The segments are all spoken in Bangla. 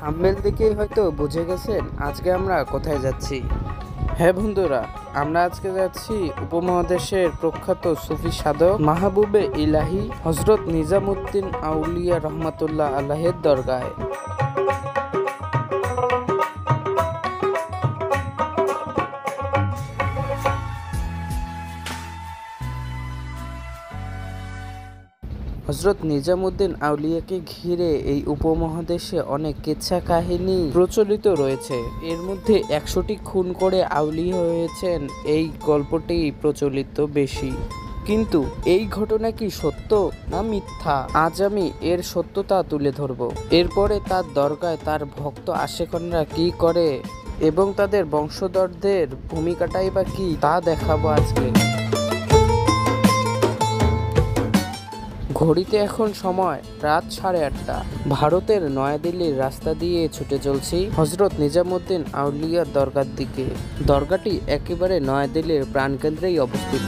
থাম্বনেল দেখেই হয়তো বুঝে গেছেন আজকে আমরা কোথায় যাচ্ছি। হ্যাঁ বন্ধুরা, আমরা আজকে যাচ্ছি উপমহাদেশের প্রখ্যাত সুফি সাধক মাহবুবে ইলাহি হযরত নিজামুদ্দিন আউলিয়া রহমাতুল্লাহ আলাইহির দরগায়। হযরত নিজামুদ্দিন আউলিয়াকে ঘিরে এই উপমহাদেশে অনেক কিচ্ছা কাহিনী প্রচলিত রয়েছে। এর মধ্যে 100টি খুন করে আউলিয়া হয়েছেন, এই গল্পটি প্রচলিত বেশি। কিন্তু এই ঘটনা কি সত্য না মিথ্যা, আজ আমি এর সত্যতা তুলে ধরব। এরপরে তার দরগায় তার ভক্ত আশেকনরা কি করে এবং তাদের বংশধরদের ভূমিকাটাই বা কি তা দেখাবো আজকে। ঘড়িতে এখন সময় রাত 8:30। ভারতের নয়াদিল্লির রাস্তা দিয়ে ছুটে চলছি হযরত নিজামুদ্দিন আউলিয়ার দরগার দিকে। দরগাটি একেবারে নয়াদিল্লির প্রাণকেন্দ্রেই অবস্থিত।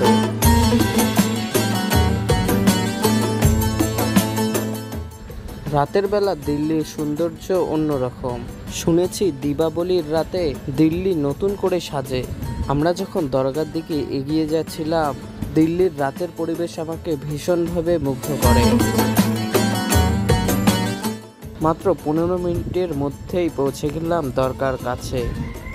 রাতের বেলা দিল্লির সৌন্দর্য অন্যরকম। শুনেছি দীপাবলির রাতে দিল্লি নতুন করে সাজে। আমরা যখন দরগার দিকে এগিয়ে যাচ্ছিলাম, দিল্লির রাতের পরিবেশ আমাকে ভীষণভাবে মুগ্ধ করে। মাত্র 15 মিনিটের মধ্যেই পৌঁছে গেলাম দরগার কাছে।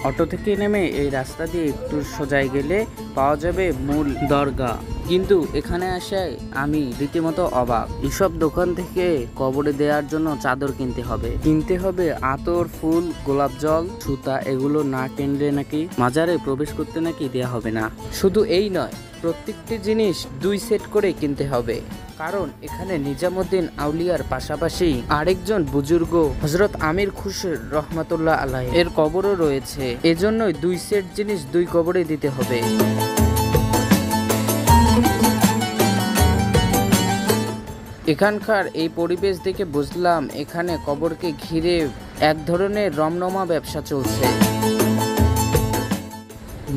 অটো থেকে নেমে এই রাস্তা দিয়ে একটু সোজায় গেলে পাওয়া যাবে মূল দরগা। কিন্তু এখানে আসায় আমি রীতিমতো অবাক। এসব দোকান থেকে কবরে দেওয়ার জন্য চাদর কিনতে হবে আতর, ফুল, গোলাপ জল, সুতা। এগুলো না কিনলে নাকি মাজারে প্রবেশ করতে নাকি দেয়া হবে না। শুধু এই নয়, প্রত্যেকটি জিনিস 2 সেট করে কিনতে হবে, কারণ এখানে নিজামুদ্দিন আউলিয়ার পাশাপাশি আরেকজন বুজুর্গ হযরত আমির খুশর রহমাতুল্লাহ আলাইহি এর কবরও রয়েছে। এজন্যই 2 সেট জিনিস 2 কবরে দিতে হবে। এখানকার এই পরিবেশ দেখে বুঝলাম এখানে কবরকে ঘিরে এক ধরনের রমরমা ব্যবসা চলছে।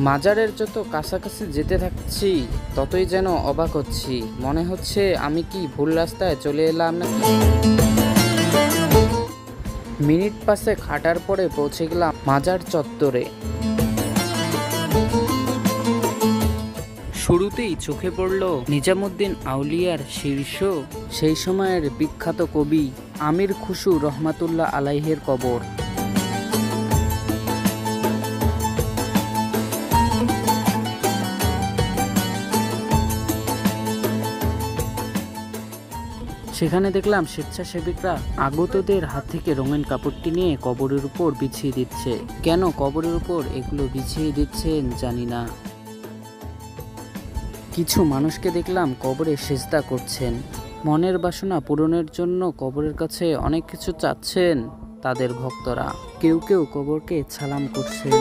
মাজারের যত কাছাকাছি যেতে থাকছি ততই যেন অবাক হচ্ছি। মনে হচ্ছে আমি কি ভুল রাস্তায় চলে এলাম নাকি। মিনিট 5 হাঁটার পরে পৌঁছে গেলাম মাজার চত্বরে। শুরুতেই চোখে পড়ল নিজামুদ্দিন আউলিয়ার শীর্ষ সেই সময়ের বিখ্যাত কবি আমির খুশু রহমাতুল্লাহ আলাইহির কবর। সেখানে দেখলাম স্বেচ্ছাসেবিকরা আগতদের হাত থেকে রঙিন কাপড়টি নিয়ে কবরের উপর বিছিয়ে দিচ্ছে। কেন কবরের উপর এগুলো বিছিয়ে দিচ্ছেন জানি না। কিছু মানুষকে দেখলাম কবরে সিজদা করছেন। মনের বাসনা পূরণের জন্য কবরের কাছে অনেক কিছু চাচ্ছেন তাদের ভক্তরা। কেউ কেউ কবরকে সালাম করছেন।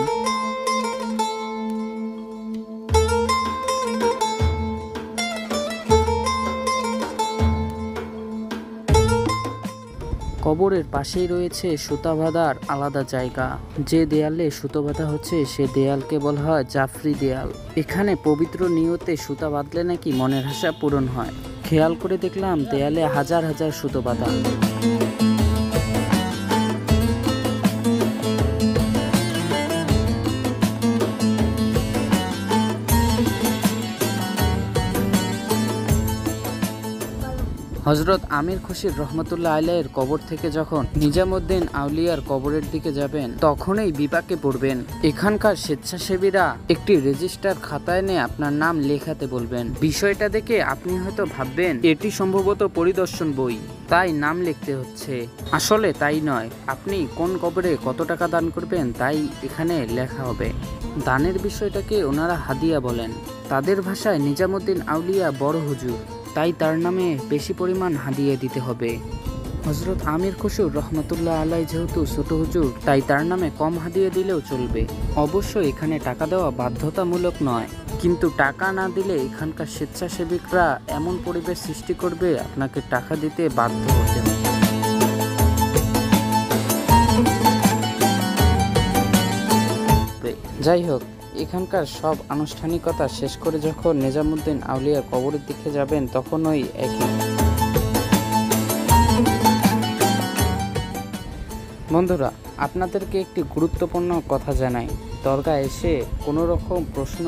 কবরের পাশেই রয়েছে সুতা বাঁধার আলাদা জায়গা। যে দেয়ালে সুতো বাঁধা হচ্ছে সে দেয়ালকে বলা হয় জাফরি দেয়াল। এখানে পবিত্র নিয়তে সুতা বাঁধলে নাকি মনের আশা পূরণ হয়। খেয়াল করে দেখলাম দেয়ালে হাজার হাজার সুতো বাঁধা। হযরত আমির খুশির রহমতুল্লাহ আলাইহির কবর থেকে যখন নিজামুদ্দিন আউলিয়ার কবরের দিকে যাবেন, তখনই বিপাকে পড়বেন। এখানকার স্বেচ্ছাসেবীরা একটি রেজিস্টার খাতায় নিয়ে আপনার নাম লেখাতে বলবেন। বিষয়টা দেখে আপনি হয়তো ভাববেন এটি সম্ভবত পরিদর্শন বই, তাই নাম লিখতে হচ্ছে। আসলে তাই নয়, আপনি কোন কবরে কত টাকা দান করবেন তাই এখানে লেখা হবে। দানের বিষয়টাকে ওনারা হাদিয়া বলেন। তাদের ভাষায় নিজামুদ্দিন আউলিয়া বড় হুজুর, তাই তার নামে বেশি পরিমাণ হাদিয়া দিতে হবে। হযরত আমির খুশর রহমাতুল্লাহ আলাইহি যেহেতু ছোট হুজুর, তাই তার নামে কম হাদিয়া দিলেও চলবে। অবশ্যই এখানে টাকা দেওয়া বাধ্যতামূলক নয়, কিন্তু টাকা না দিলে এখানকার স্বেচ্ছাসেবিকরা এমন পরিবেশ সৃষ্টি করবে আপনাকে টাকা দিতে বাধ্য হতে হবে। যাই হোক, এখানকার সব আনুষ্ঠানিকতা শেষ করে যখন নিজামুদ্দিন আউলিয়ার কবরের দিকে যাবেন, তখন ওই একই বন্ধুরা, আপনাদেরকে একটি গুরুত্বপূর্ণ কথা জানাই। দরগা এসে কোনো রকম প্রশ্ন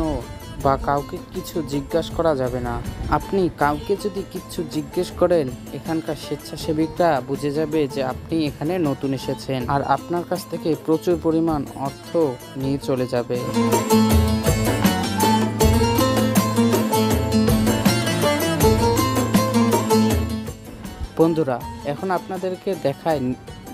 বা কাউকে কিছু জিজ্ঞাসা করা যাবে না। আপনি কাউকে যদি কিছু জিজ্ঞেস করেন, এখানকার স্বেচ্ছাসেবিকরা বুঝে যাবে যে আপনি এখানে নতুন এসেছেন আর আপনার কাছ থেকে প্রচুর পরিমাণ অর্থ নিয়ে চলে যাবে। বন্ধুরা, এখন আপনাদেরকে দেখায়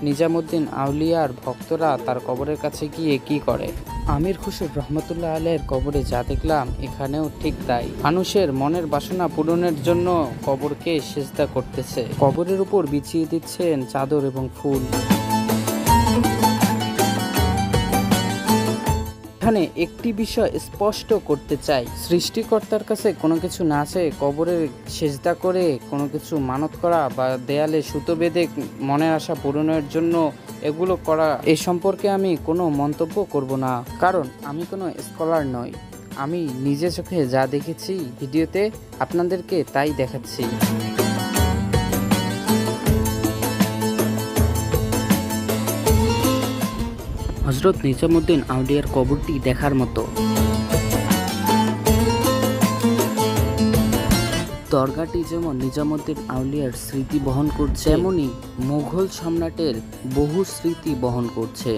নিজামুদ্দিন আউলিয়ার ভক্তরা তার কবরের কাছে গিয়ে কি করে। আমির খুসরো রহমতুল্লাহ আলাইহির কবরে যা দেখলাম, এখানেও ঠিক তাই। মানুষের মনের বাসনা পূরণের জন্য কবরকে সিজদা করতেছে। কবরের উপর বিছিয়ে দিচ্ছেন চাদর এবং ফুল। এখানে একটি বিষয় স্পষ্ট করতে চাই, সৃষ্টিকর্তার কাছে কোনো কিছু না চেয়ে কবরে সেজদা করে কোনো কিছু মানত করা বা দেয়ালে সুতো বেঁধে মনের আশা পূরণের জন্য এগুলো করা, এ সম্পর্কে আমি কোনো মন্তব্য করব না, কারণ আমি কোনো স্কলার নই। আমি নিজে চোখে যা দেখেছি ভিডিওতে আপনাদেরকে তাই দেখাচ্ছি। হযরত নিজামুদ্দিন আউলিয়ার কবরটি দেখার মতো। দরগাটি যেমন নিজামুদ্দিন আউলিয়ার স্মৃতি বহন করছে, তেমনি মুঘল সম্রাটের বহু স্মৃতি বহন করছে।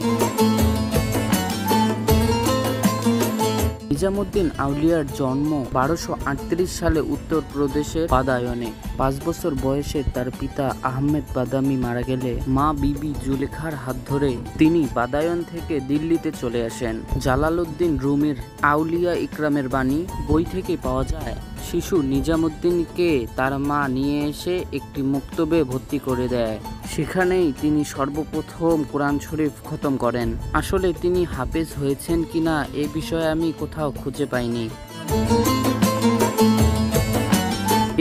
নিজামুদ্দিন আউলিয়ার জন্ম 1238 সালে উত্তরপ্রদেশের বাদায়নে। 5 বছর বয়সে তার পিতা আহমেদ বাদামি মারা গেলে মা বিবি জুলেখার হাত ধরে তিনি বাদায়ন থেকে দিল্লিতে চলে আসেন। জালালউদ্দিন রুমির আউলিয়া ইকরামের বাণী বই থেকে পাওয়া যায়, শিশু নিজামুদ্দিনকে তার মা নিয়ে এসে একটি মুক্তবে ভর্তি করে দেয়। সেখানেই তিনি সর্বপ্রথম কোরআন শরীফ খতম করেন। আসলে তিনি হাফেজ হয়েছেন কিনা এ বিষয়ে আমি কোথাও খুঁজে পাইনি।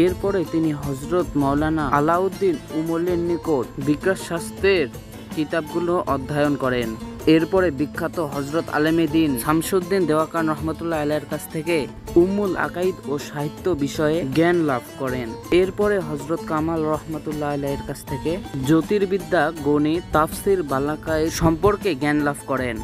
এরপরে তিনি হযরত মাওলানা আলাউদ্দিন উমলের নিকট বিকাশ শাস্ত্রের কিতাবগুলো অধ্যয়ন করেন। এরপরে বিখ্যাত হযরত আলেমে দ্বীন শামসুদ্দিন দেওয়ান রহমতুল্লাহ আলাইহির কাছ থেকে উম্মুল আকাইদ ও সাহিত্য বিষয়ে জ্ঞান লাভ করেন। এরপরে হযরত কামাল রহমতুল্লাহ আলাইহির কাছ থেকে জ্যোতির্বিদ্যা, গণিত, তাফসির, বালাগাত সম্পর্কে জ্ঞান লাভ করেন।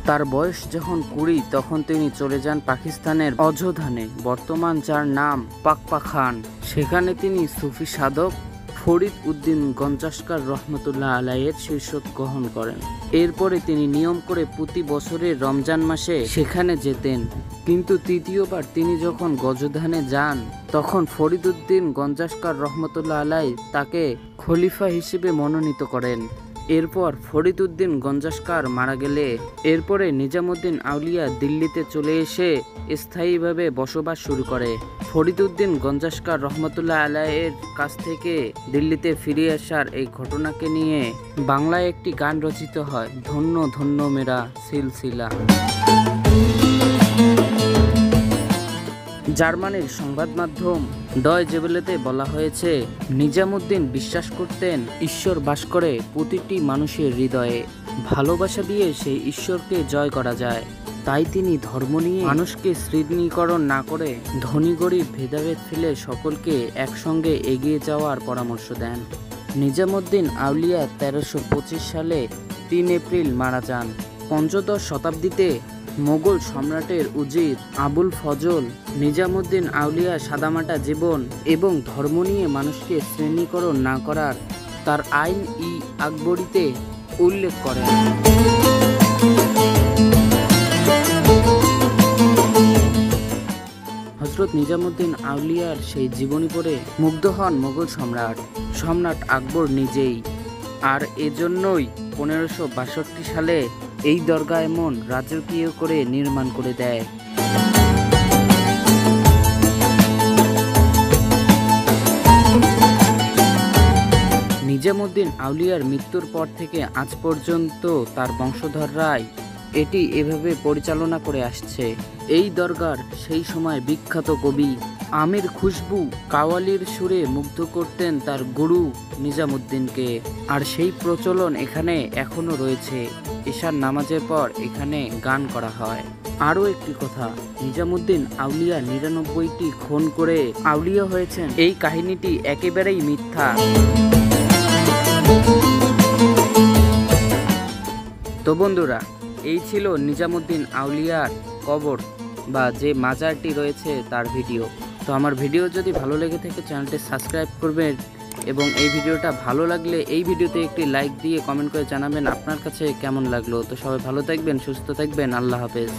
তার বয়স যখন 20, তখন তিনি চলে যান পাকিস্তানের অযোধানে, বর্তমান যার নাম পাকপাখান। সেখানে তিনি সুফি সাধক ফরিদ উদ্দিন গঞ্জাস্কার রহমতুল্লাহ আলাইহির শিষ্যত্ব গ্রহণ করেন। এরপরে তিনি নিয়ম করে প্রতি বছরের রমজান মাসে সেখানে যেতেন। কিন্তু তৃতীয়বার তিনি যখন গজধানে যান, তখন ফরিদ উদ্দিন গঞ্জাস্কার রহমতুল্লাহ আলাইহি তাকে খলিফা হিসেবে মনোনীত করেন। এরপর ফরিদ উদ্দিন গঞ্জাস্কার মারা গেলে এরপরে নিজামুদ্দিন আউলিয়া দিল্লিতে চলে এসে স্থায়ীভাবে বসবাস শুরু করে। ফরিদ উদ্দিন গঞ্জাস্কার রহমতুল্লাহ আলাইহির কাছ থেকে দিল্লিতে ফিরে আসার এই ঘটনাকে নিয়ে বাংলায় একটি গান রচিত হয়, ধন্য ধন্য মেরা সিলসিলা। জার্মানির সংবাদ মাধ্যম ডয়চে ভেলেতে বলা হয়েছে, নিজামুদ্দিন বিশ্বাস করতেন ঈশ্বর বাস করে প্রতিটি মানুষের হৃদয়ে, ভালোবাসা দিয়ে সেই ঈশ্বরকে জয় করা যায়। তাই তিনি ধর্ম নিয়ে মানুষকে শ্রেণীকরণ না করে ধনী গরিব ভেদাভেদ ফেলে সকলকে একসঙ্গে এগিয়ে যাওয়ার পরামর্শ দেন। নিজামুদ্দিন আউলিয়া 1325 সালে 3 এপ্রিল মারা যান। পঞ্চদশ শতাব্দীতে মোগল সম্রাটের উজির আবুল ফজল নিজামুদ্দিন আউলিয়া সাদামাটা জীবন এবং ধর্ম নিয়ে মানুষকে শ্রেণীকরণ না করার তার আইন ই আকবরীতে উল্লেখ করেন। হযরত নিজামুদ্দিন আউলিয়ার সেই জীবনী পড়ে মুগ্ধ হন মোগল সম্রাট আকবর নিজেই। আর এজন্যই 1562 সালে এই দরগা এমন রাজকীয় করে নির্মাণ করে দেয়। নিজামুদ্দিন আউলিয়ার মৃত্যুর পর থেকে আজ পর্যন্ত তার বংশধররাই এটি এভাবে পরিচালনা করে আসছে। এই দরগার সেই সময় বিখ্যাত কবি আমির খুশবু কাওয়ালির সুরে মুগ্ধ করতেন তার গুরু নিজামুদ্দিনকে, আর সেই প্রচলন এখানে এখনো রয়েছে। ঈশার নামাজের পর এখানে গান করা হয়। আরও একটি কথা, নিজামুদ্দিন আউলিয়া 99টি খুন করে আউলিয়া হয়েছেন, এই কাহিনীটি একেবারেই মিথ্যা। তো বন্ধুরা, এই ছিল নিজামুদ্দিন আউলিয়ার কবর বা যে মাজারটি রয়েছে তার ভিডিও। তো আমার ভিডিও যদি ভালো লেগে থাকে চ্যানেলটি সাবস্ক্রাইব করবেন এবং এই ভিডিওটা ভালো লাগলে এই ভিডিওতে একটি লাইক দিয়ে কমেন্ট করে জানাবেন আপনার কাছে কেমন লাগলো। তো সবাই ভালো থাকবেন, সুস্থ থাকবেন, আল্লাহ হাফেজ।